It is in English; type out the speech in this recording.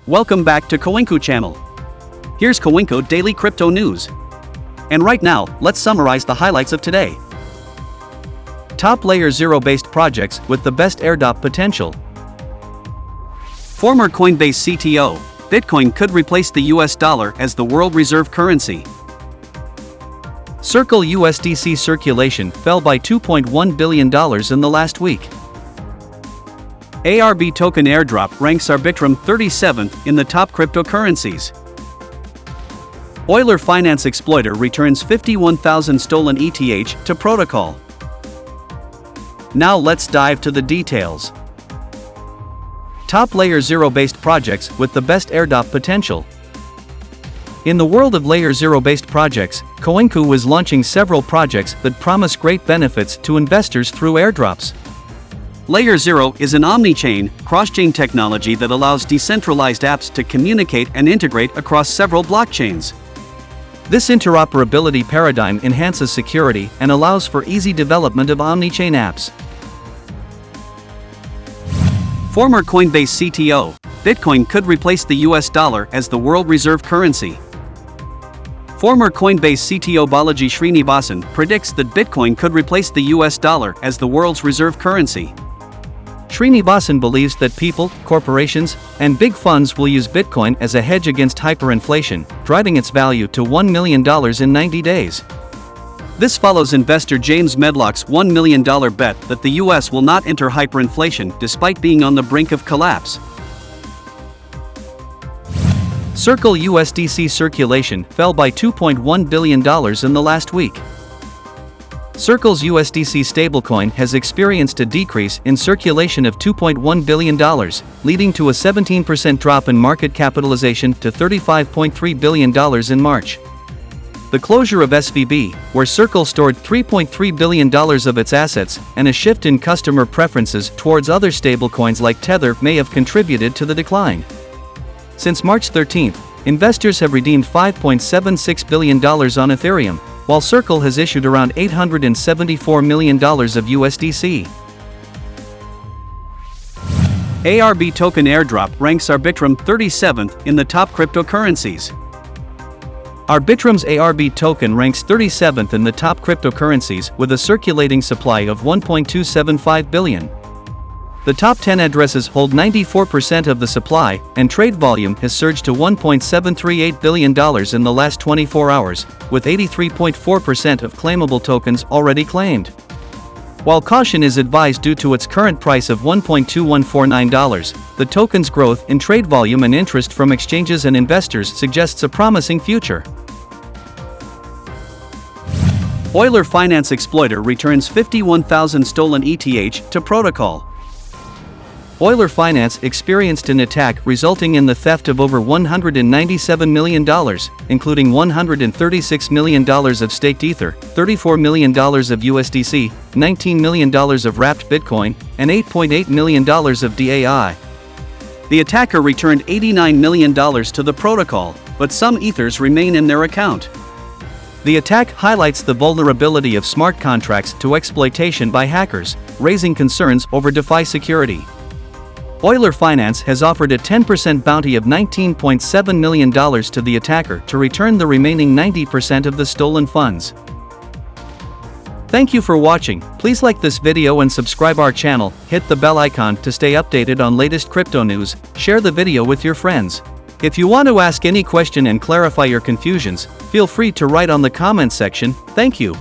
Welcome back to CoinCu channel. Here's CoinCu Daily Crypto News. And right now, let's summarize the highlights of today. Top Layer 0 based projects with the best airdrop potential. Former Coinbase CTO, Bitcoin could replace the US dollar as the world reserve currency. Circle USDC circulation fell by $2.1 billion in the last week. ARB token airdrop ranks Arbitrum 37th in the top cryptocurrencies. Euler Finance exploiter returns 51,000 stolen ETH to protocol. Now let's dive to the details. Top Layer 0 based projects with the best airdrop potential. In the world of Layer 0 based projects, CoinCu is launching several projects that promise great benefits to investors through airdrops. Layer 0 is an omni-chain, cross-chain technology that allows decentralized apps to communicate and integrate across several blockchains. This interoperability paradigm enhances security and allows for easy development of omni-chain apps. Former Coinbase CTO, Bitcoin could replace the US dollar as the world reserve currency. Former Coinbase CTO Balaji Srinivasan predicts that Bitcoin could replace the US dollar as the world's reserve currency. Srinivasan believes that people, corporations, and big funds will use Bitcoin as a hedge against hyperinflation, driving its value to $1 million in 90 days. This follows investor James Medlock's $1 million bet that the US will not enter hyperinflation despite being on the brink of collapse. Circle USDC circulation fell by $2.1 billion in the last week. Circle's USDC stablecoin has experienced a decrease in circulation of $2.1 billion, leading to a 17% drop in market capitalization to $35.3 billion in March. The closure of SVB, where Circle stored $3.3 billion of its assets, and a shift in customer preferences towards other stablecoins like Tether may have contributed to the decline. Since March 13, investors have redeemed $5.76 billion on Ethereum, while Circle has issued around $874 million of USDC. ARB token airdrop ranks Arbitrum 37th in the top cryptocurrencies. Arbitrum's ARB token ranks 37th in the top cryptocurrencies with a circulating supply of 1.275 billion. The top 10 addresses hold 94% of the supply, and trade volume has surged to $1.738 billion in the last 24 hours, with 83.4% of claimable tokens already claimed. While caution is advised due to its current price of $1.2149, the token's growth in trade volume and interest from exchanges and investors suggests a promising future. Euler Finance exploiter returns 51,000 stolen ETH to protocol. Euler Finance experienced an attack resulting in the theft of over $197 million, including $136 million of staked Ether, $34 million of USDC, $19 million of wrapped Bitcoin, and $8.8 million of DAI. The attacker returned $89 million to the protocol, but some Ethers remain in their account. The attack highlights the vulnerability of smart contracts to exploitation by hackers, raising concerns over DeFi security. Euler Finance has offered a 10% bounty of $19.7 million to the attacker to return the remaining 90% of the stolen funds. Thank you for watching. Please like this video and subscribe our channel, hit the bell icon to stay updated on latest crypto news, share the video with your friends. If you want to ask any question and clarify your confusions, feel free to write on the comments section. Thank you.